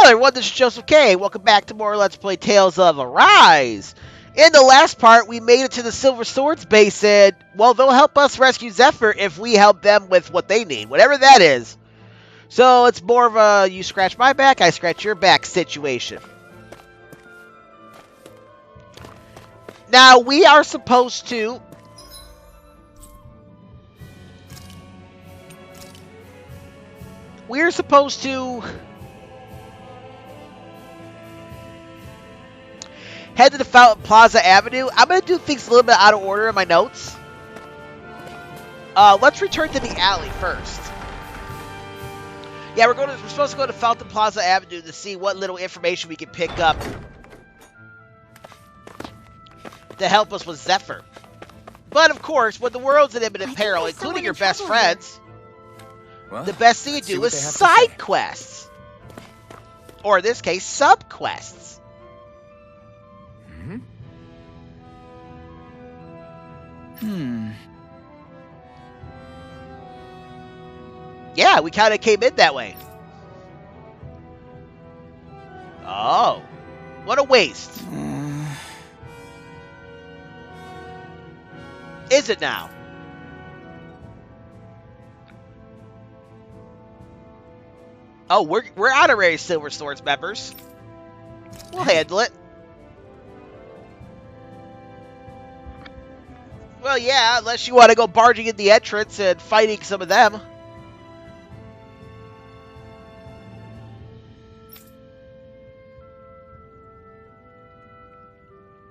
Hello everyone, this is Joseph K. Welcome back to more Let's Play Tales of Arise. In the last part, we made it to the Silver Swords base and, well, they'll help us rescue Zephyr if we help them with what they need, whatever that is. So it's more of a you scratch my back, I scratch your back situation. Now, we are supposed to... head to the Fountain Plaza Avenue. I'm going to do things a little bit out of order in my notes. Let's return to the alley first. Yeah, we're supposed to go to Fountain Plaza Avenue to see what little information we can pick up to help us with Zephyr. But of course, when the world's in imminent peril, including your best friends, the best thing to do is side quests. Or in this case, sub-quests. Yeah, we kind of came in that way. Oh. What a waste. Is it now? Oh, we're honorary Silver Swords members. We'll handle it. Well, yeah, unless you want to go barging in the entrance and fighting some of them.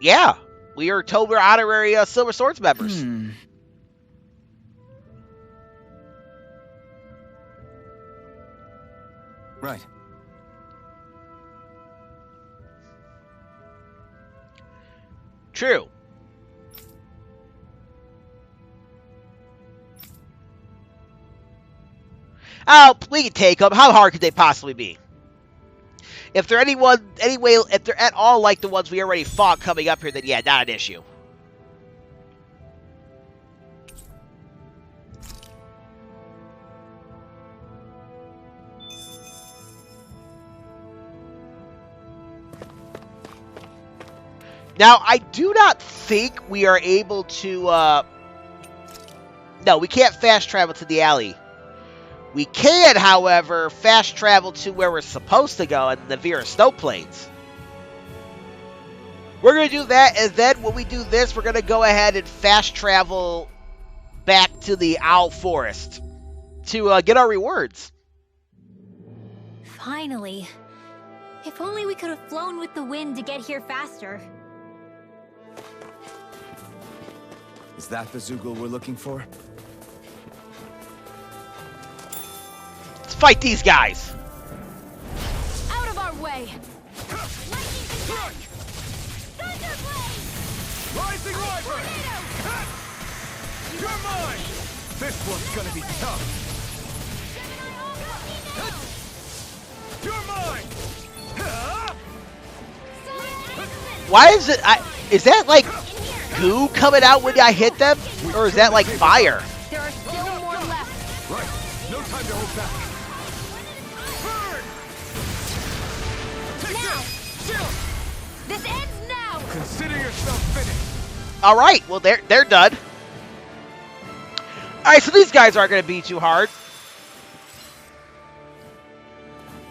Yeah, we are told we're honorary Silver Swords members. Right. True. Oh, we can take them. How hard could they possibly be? If they're if they're at all like the ones we already fought coming up here, then yeah, not an issue. Now, I do not think we are able to, no, we can't fast travel to the alley. We can, however, fast travel to where we're supposed to go in the Vera Snow Plains. We're going to do that, and then when we do this, we're going to go ahead and fast travel back to the Owl Forest to get our rewards. Finally. If only we could have flown with the wind to get here faster. Is that the Zeugle we're looking for? Let's fight these guys. Out of our way! Rising Wyvern! You're mine! This one's gonna be tough! You're mine! Why is it... is that like goo coming out when I hit them? Or is that like fire? There are still more left. Right. No time to hold back. Now! This ends now! Consider yourself finished. Alright, well they're done. Alright, so these guys aren't going to be too hard.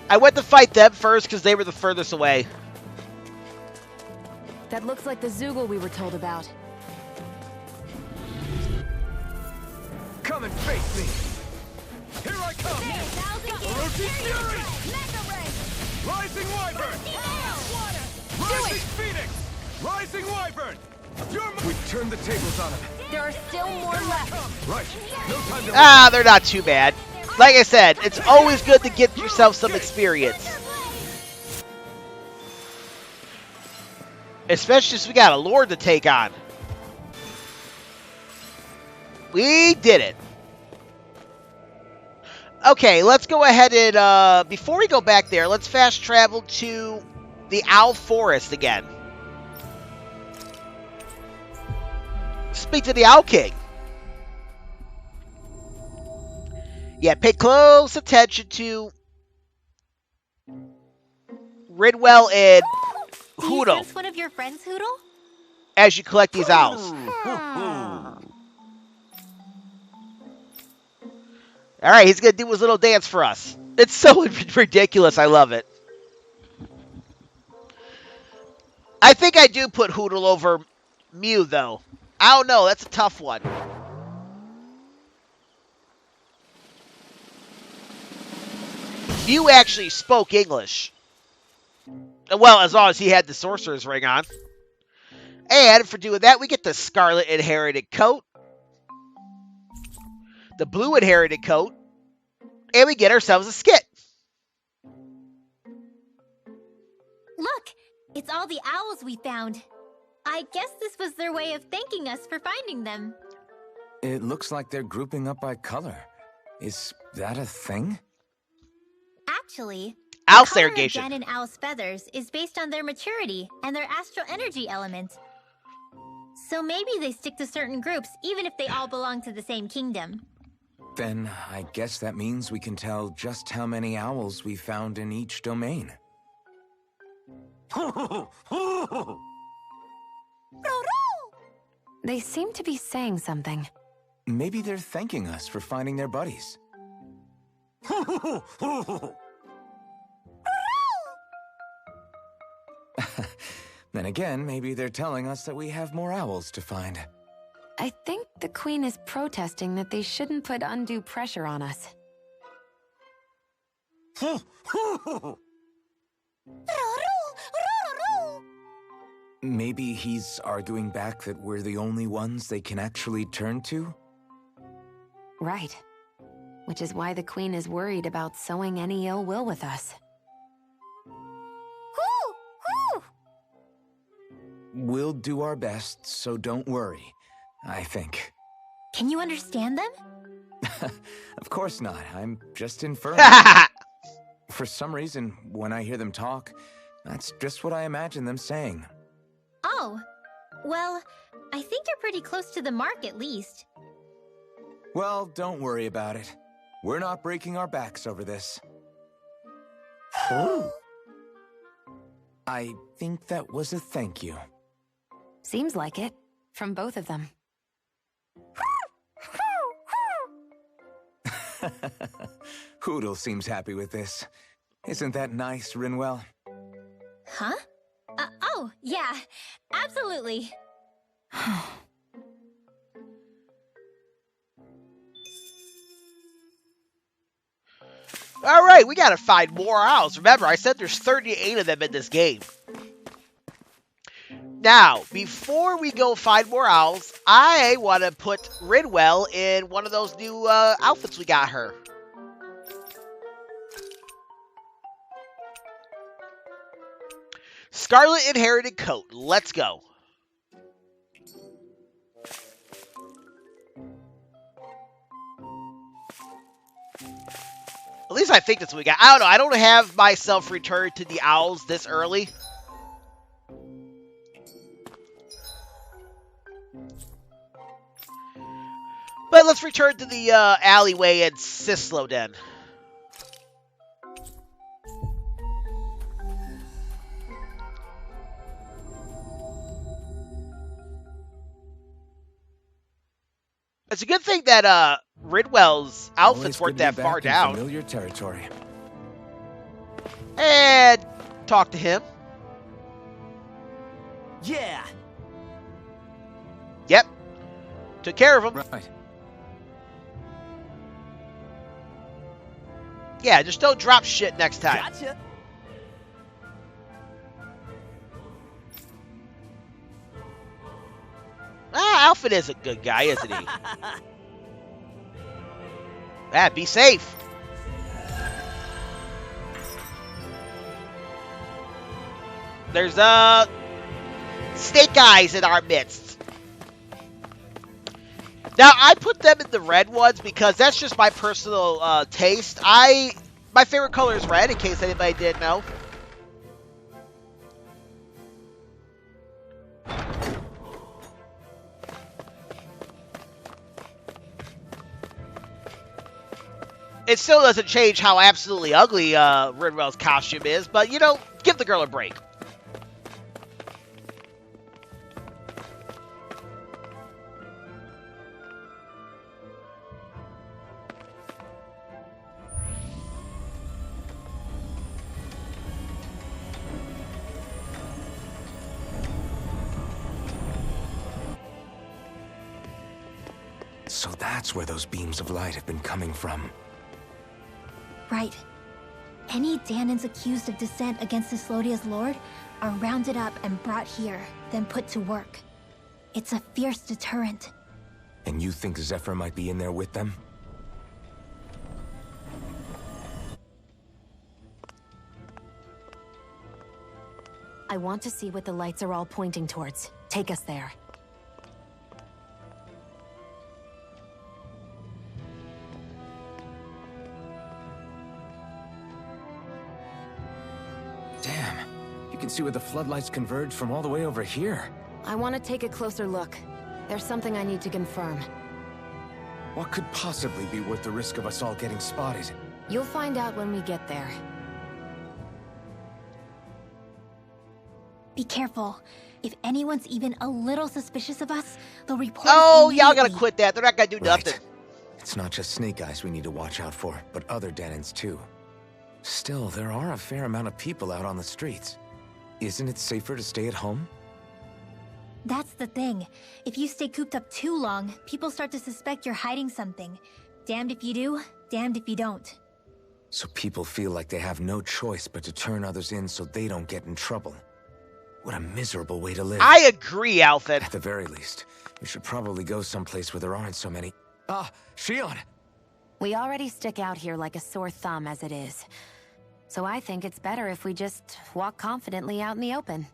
I went to fight them first because they were the furthest away. That looks like the Zeugle we were told about. Come and face me. Here I come. Orochi Fury. Rising Wyvern. Rising Phoenix. Rising Wyvern. We've turned the tables on him. There are still more left. Right. No time to... They're not too bad. Like I said, it's always good to get yourself some experience. Especially since we got a Lord to take on. We did it. Okay, let's go ahead and, before we go back there, let's fast travel to the Owl Forest again. Speak to the Owl King. Yeah, pay close attention to Ridwell and Do you Hoodle sense one of your friends, Hoodle? as you collect these owls. Alright, he's gonna do his little dance for us. It's so ridiculous, I love it. I think I do put Hoodle over Mew, though. I don't know, that's a tough one. Mew actually spoke English. Well, as long as he had the Sorcerer's Ring on. And for doing that, we get the Scarlet Inherited Coat, the Blue Inherited Coat, and we get ourselves a skit. Look, it's all the owls we found. I guess this was their way of thanking us for finding them. It looks like they're grouping up by color. Is that a thing? Actually, Owl the color of segregation. Gen and Owl's feathers is based on their maturity and their astral energy element. So maybe they stick to certain groups even if they all belong to the same kingdom. Then I guess that means we can tell just how many owls we found in each domain. They seem to be saying something. Maybe they're thanking us for finding their buddies. Then again, maybe they're telling us that we have more owls to find. I think the Queen is protesting that they shouldn't put undue pressure on us. Maybe he's arguing back that we're the only ones they can actually turn to? Right. Which is why the Queen is worried about sowing any ill will with us. We'll do our best, so don't worry, I think. Can you understand them? Of course not. I'm just inferring. For some reason, when I hear them talk, that's just what I imagine them saying. Oh, well, I think you're pretty close to the mark at least. Well, don't worry about it. We're not breaking our backs over this. I think that was a thank you. Seems like it, from both of them. Hoodle seems happy with this. Isn't that nice, Rinwell? Huh? Oh, yeah, absolutely. Alright, we gotta find more owls. Remember, I said there's 38 of them in this game. Now, before we go find more owls, I want to put Ridwell in one of those new outfits we got her. Scarlet Inherited Coat. Let's go. At least I think that's what we got. I don't know. I don't have myself returned to the owls this early. But let's return to the alleyway and Sislo Den. It's a good thing that Ridwell's outfits weren't that far down. Familiar territory. And talk to him. Yeah. Yep. Took care of him. Right. Yeah, just don't drop shit next time. Gotcha. Alfred is a good guy, isn't he? Be safe. There's snake eyes in our midst. Now I put them in the red ones because that's just my personal taste. My favorite color is red, in case anybody didn't know. It still doesn't change how absolutely ugly Rinwell's costume is, but, you know, give the girl a break. So that's where those beams of light have been coming from. Right. Any Danans accused of dissent against Cyslodia's lord are rounded up and brought here, then put to work. It's a fierce deterrent. And you think Zephyr might be in there with them? I want to see what the lights are all pointing towards. Take us there. Damn, you can see where the floodlights converge from all the way over here. I want to take a closer look. There's something I need to confirm. What could possibly be worth the risk of us all getting spotted? You'll find out when we get there. Be careful. If anyone's even a little suspicious of us, they'll report Oh, us y'all gotta immediately. quit that. They're not gonna do nothing. Right. It's not just Snake Eyes we need to watch out for, but other Danans too. Still, there are a fair amount of people out on the streets. Isn't it safer to stay at home? That's the thing. If you stay cooped up too long, people start to suspect you're hiding something. Damned if you do, damned if you don't. So people feel like they have no choice but to turn others in so they don't get in trouble. What a miserable way to live. I agree, Alfred. At the very least, we should probably go someplace where there aren't so many. Ah, Shionne! We already stick out here like a sore thumb as it is. So I think it's better if we just walk confidently out in the open.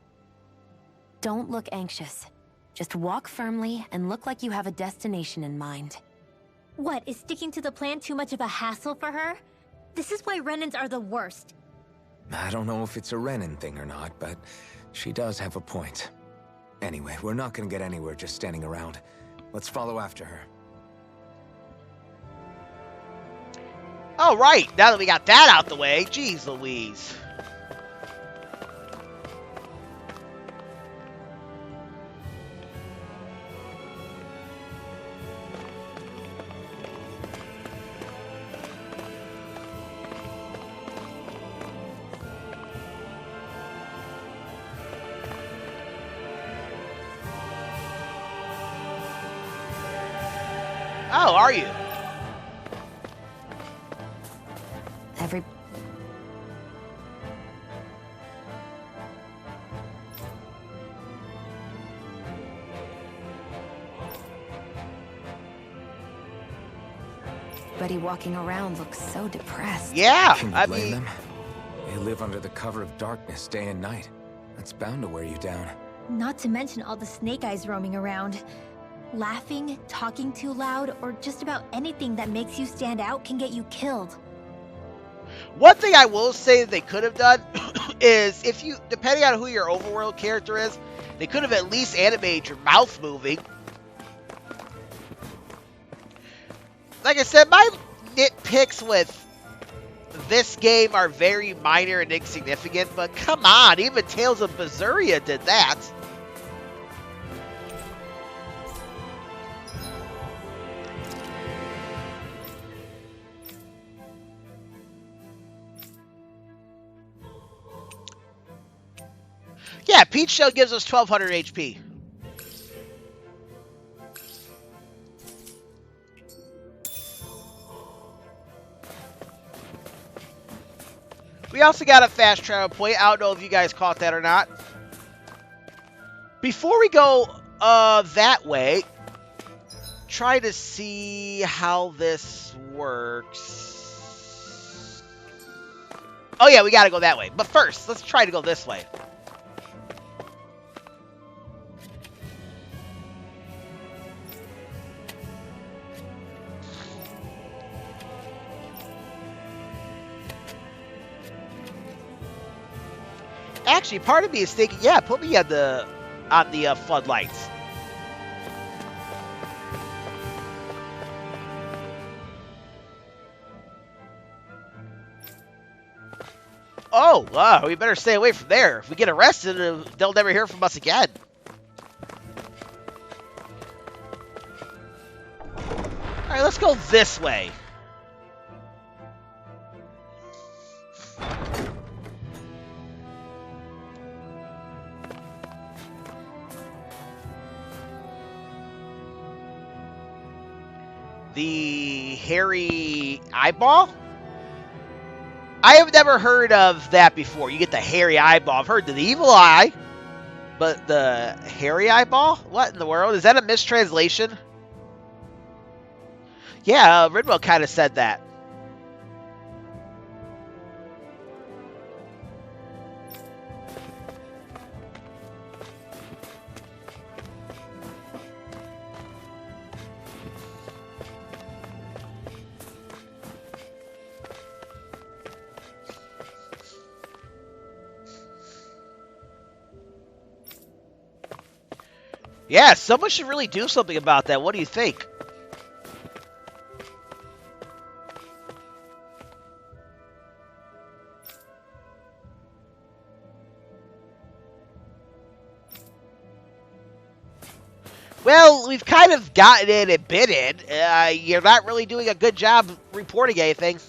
Don't look anxious. Just walk firmly and look like you have a destination in mind. What, is sticking to the plan too much of a hassle for her? This is why Renans are the worst. I don't know if it's a Renan thing or not, but she does have a point. Anyway, we're not gonna get anywhere just standing around. Let's follow after her. All right, now that we got that out the way, jeez Louise. Oh, are you? Every... Everybody walking around looks so depressed. Yeah, Can you I blame mean, them? They live under the cover of darkness day and night. That's bound to wear you down. Not to mention all the Snake Eyes roaming around. Laughing, talking too loud, or just about anything that makes you stand out can get you killed. one thing I will say that they could have done is if you, depending on who your overworld character is, they could have at least animated your mouth moving. Like I said, my nitpicks with this game are very minor and insignificant, but come on, even Tales of Berseria did that. Yeah, Peach Shell gives us 1200 HP. We also got a fast travel point. I don't know if you guys caught that or not. Before we go that way, try to see how this works. Oh yeah, we gotta go that way. But first, let's try to go this way. Actually, part of me is thinking, yeah, put me on the floodlights. Oh, wow, we better stay away from there. If we get arrested, they'll never hear from us again. Alright, let's go this way. The hairy eyeball? I have never heard of that before. You get the hairy eyeball. I've heard the evil eye, but the hairy eyeball? What in the world? Is that a mistranslation? Yeah, Ridwell kind of said that. Yeah, someone should really do something about that. What do you think? Well, we've kind of gotten in and been in. You're not really doing a good job reporting anything.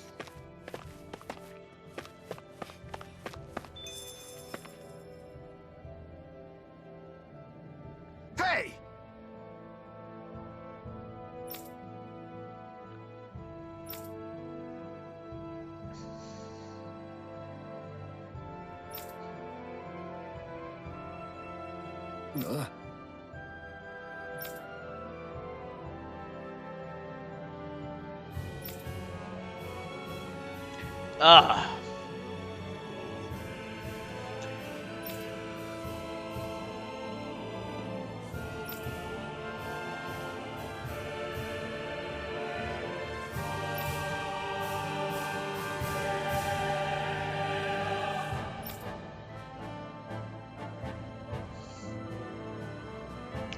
Hey! Ugh.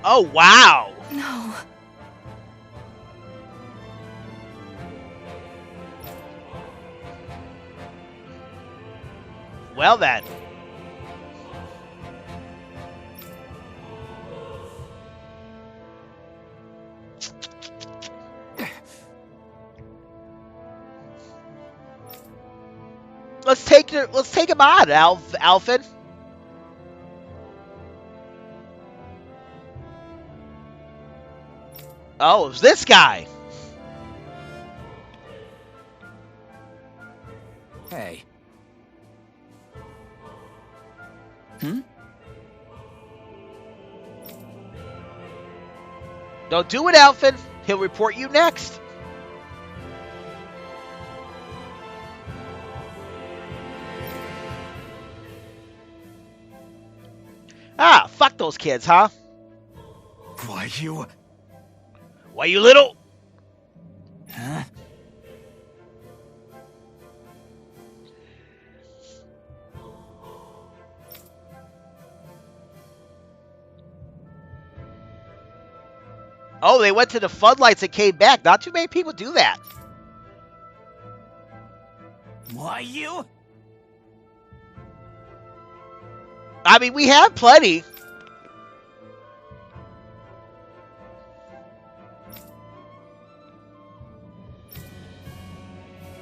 Oh, wow. No. Well then. Let's take him on, Alphen. Oh, it was this guy. Hey. Don't do it, Alphen. He'll report you next. Ah, fuck those kids, huh? Why you... Why you little? Huh? Oh, they went to the floodlights and came back. Not too many people do that. Why you? I mean, we have plenty.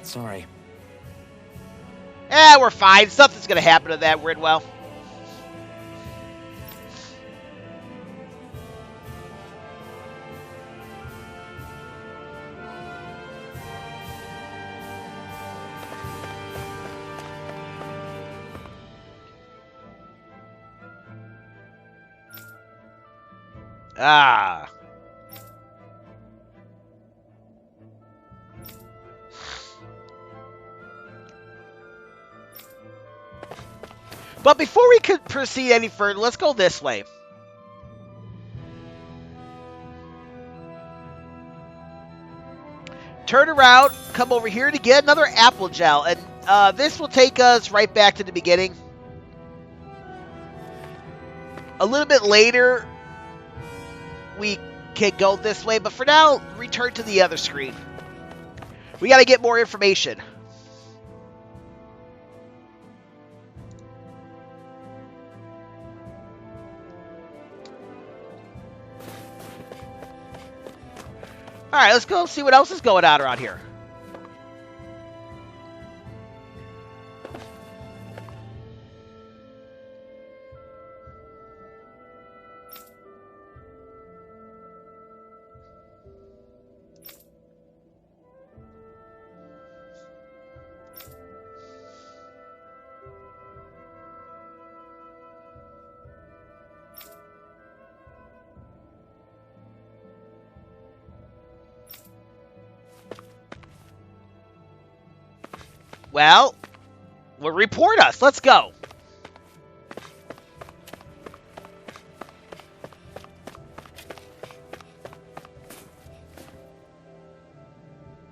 Sorry. We're fine. Something's gonna happen to that Ridwell. Ah. But before we could proceed any further, let's go this way. Turn around, come over here to get another apple gel, and this will take us right back to the beginning. A little bit later, we can go this way, but for now, return to the other screen. We gotta get more information. Alright, let's go see what else is going on around here. Well, report us. Let's go.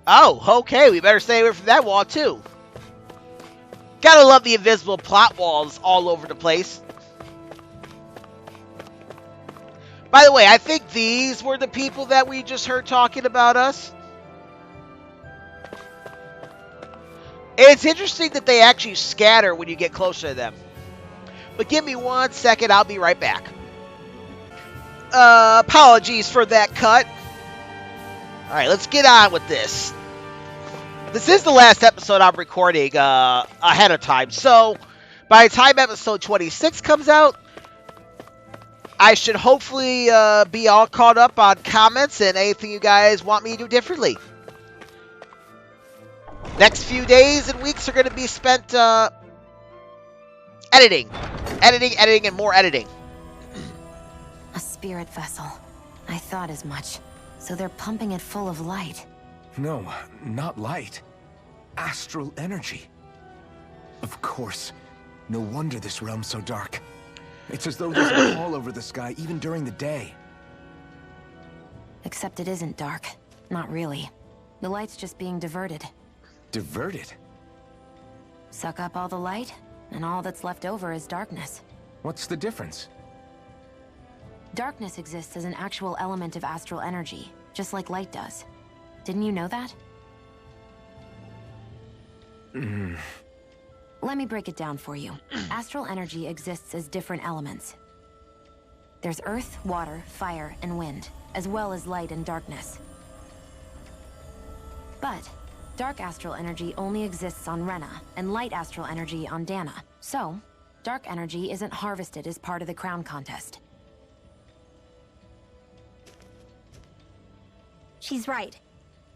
Oh, okay. We better stay away from that wall, too. Gotta love the invisible plot walls all over the place. By the way, I think these were the people that we just heard talking about us. It's interesting that they actually scatter when you get closer to them. But give me 1 second, I'll be right back. Apologies for that cut. Alright, let's get on with this. This is the last episode I'm recording ahead of time. So, by the time episode 26 comes out, I should hopefully be all caught up on comments and anything you guys want me to do differently. Next few days and weeks are going to be spent editing, and more editing. A spirit vessel. I thought as much. So they're pumping it full of light. No, not light. Astral energy. Of course. No wonder this realm's so dark. It's as though there's a pall over the sky even during the day. Except it isn't dark. Not really. The light's just being diverted. Diverted? Suck up all the light, and all that's left over is darkness. What's the difference? Darkness exists as an actual element of astral energy, just like light does. Didn't you know that? Let me break it down for you. Astral energy exists as different elements. There's earth, water, fire, and wind, as well as light and darkness. But dark astral energy only exists on Rena, and light astral energy on Dana. So, dark energy isn't harvested as part of the crown contest. She's right.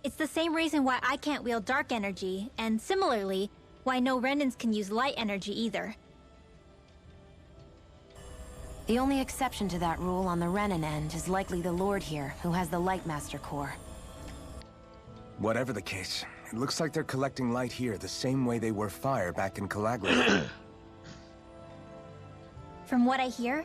It's the same reason why I can't wield dark energy, and similarly, why no Renans can use light energy either. The only exception to that rule on the Renan end is likely the Lord here, who has the Lightmaster core. Whatever the case, it looks like they're collecting light here the same way they were fire back in Calaglia. From what I hear,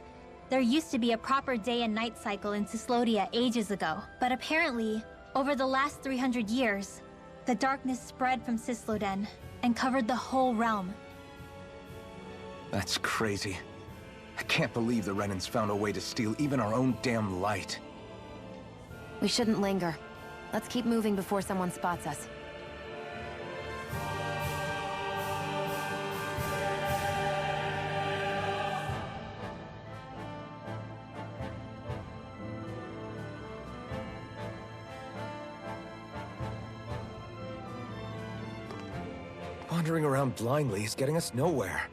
there used to be a proper day and night cycle in Cyslodia ages ago, but apparently, over the last 300 years, the darkness spread from Cysloden and covered the whole realm. That's crazy. I can't believe the Renans found a way to steal even our own damn light. We shouldn't linger. Let's keep moving before someone spots us. Wandering around blindly is getting us nowhere.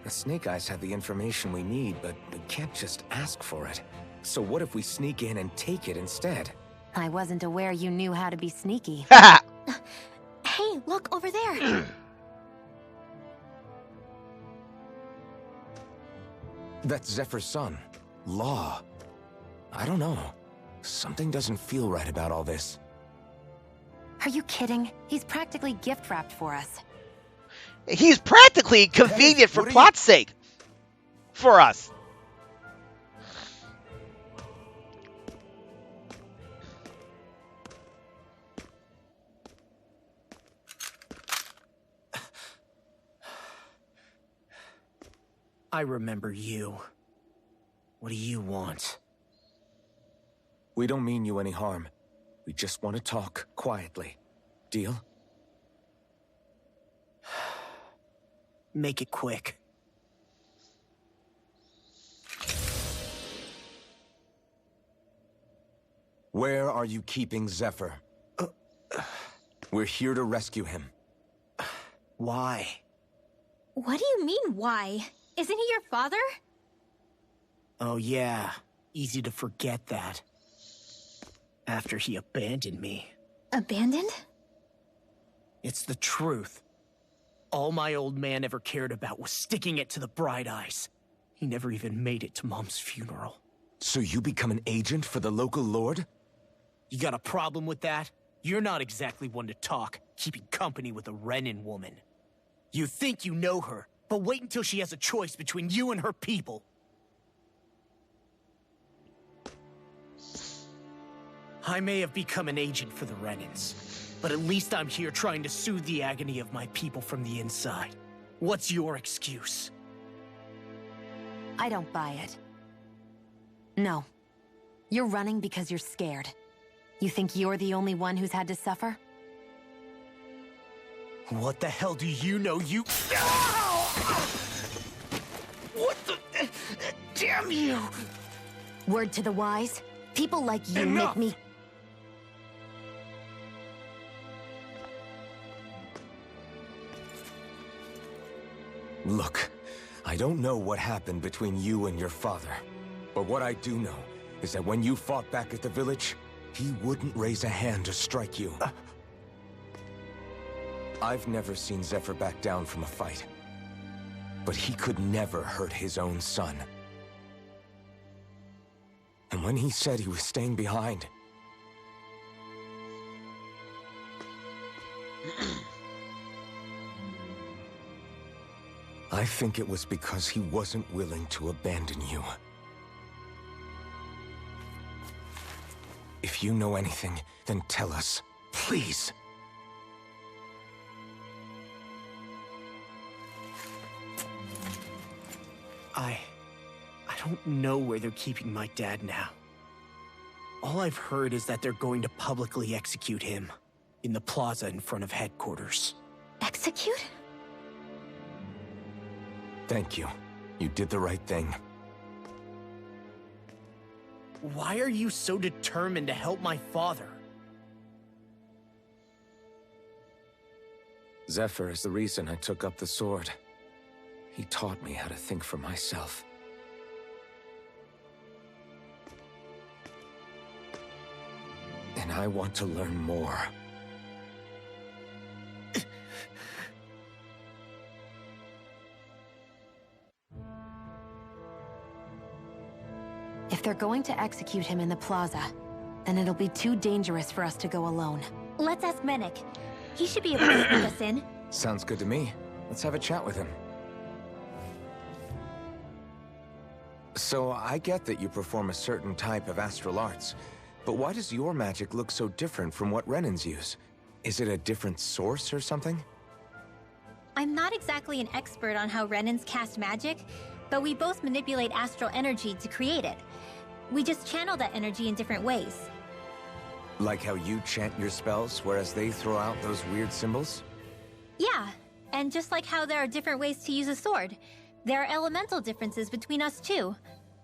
The Snake Eyes have the information we need, but we can't just ask for it. So what if we sneak in and take it instead? I wasn't aware you knew how to be sneaky. Hey, look over there! That's Zephyr's son, Law. I don't know. Something doesn't feel right about all this. Are you kidding? He's practically gift-wrapped for us. He's practically convenient for plot's sake. For us. I remember you. What do you want? We don't mean you any harm. We just want to talk quietly. Deal? Make it quick. Where are you keeping Zephyr? We're here to rescue him. Why? What do you mean, why? Isn't he your father? Oh yeah, easy to forget that. After he abandoned me. Abandoned? It's the truth. All my old man ever cared about was sticking it to the Bright Eyes. He never even made it to Mom's funeral. So you become an agent for the local lord? You got a problem with that? You're not exactly one to talk, keeping company with a Renin woman. You think you know her, but wait until she has a choice between you and her people. I may have become an agent for the Renins, but at least I'm here trying to soothe the agony of my people from the inside. What's your excuse? I don't buy it. No. You're running because you're scared. You think you're the only one who's had to suffer? What the hell do you know, you... What the... Damn you! Word to the wise, people like you Enough! make me... Look, I don't know what happened between you and your father. But what I do know is that when you fought back at the village, he wouldn't raise a hand to strike you. I've never seen Zephyr back down from a fight. But he could never hurt his own son. And when he said he was staying behind... I think it was because he wasn't willing to abandon you. If you know anything, then tell us, please. I don't know where they're keeping my dad now. All I've heard is that they're going to publicly execute him in the plaza in front of headquarters. Execute? Thank you. You did the right thing. Why are you so determined to help my father? Zephyr is the reason I took up the sword. He taught me how to think for myself. And I want to learn more. If they're going to execute him in the plaza, then it'll be too dangerous for us to go alone. Let's ask Menik. He should be able to sneak us in. Sounds good to me. Let's have a chat with him. So, I get that you perform a certain type of astral arts, but why does your magic look so different from what Renins use? Is it a different source or something? I'm not exactly an expert on how Renins cast magic, but we both manipulate astral energy to create it. We just channel that energy in different ways. Like how you chant your spells, whereas they throw out those weird symbols? Yeah, and just like how there are different ways to use a sword, there are elemental differences between us too.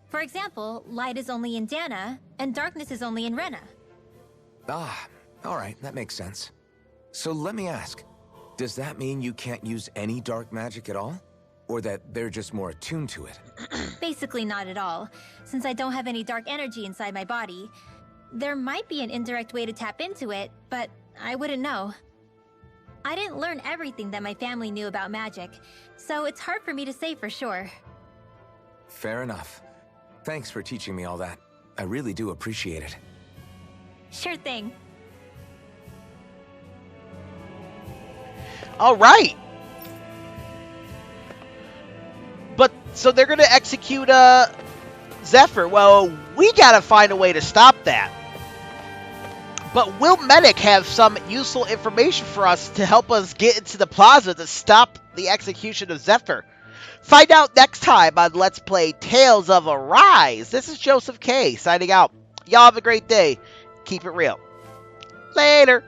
For example, light is only in Dana, and darkness is only in Rena. Ah, alright, that makes sense. So let me ask, does that mean you can't use any dark magic at all? Or that they're just more attuned to it? Basically not at all, since I don't have any dark energy inside my body. There might be an indirect way to tap into it, but I wouldn't know. I didn't learn everything that my family knew about magic, so it's hard for me to say for sure. Fair enough. Thanks for teaching me all that. I really do appreciate it. Sure thing. All right. But, so they're going to execute Zephyr. Well, we got to find a way to stop that. But will Medic have some useful information for us to help us get into the plaza to stop the execution of Zephyr? Find out next time on Let's Play Tales of Arise. This is Joseph K. signing out. Y'all have a great day. Keep it real. Later.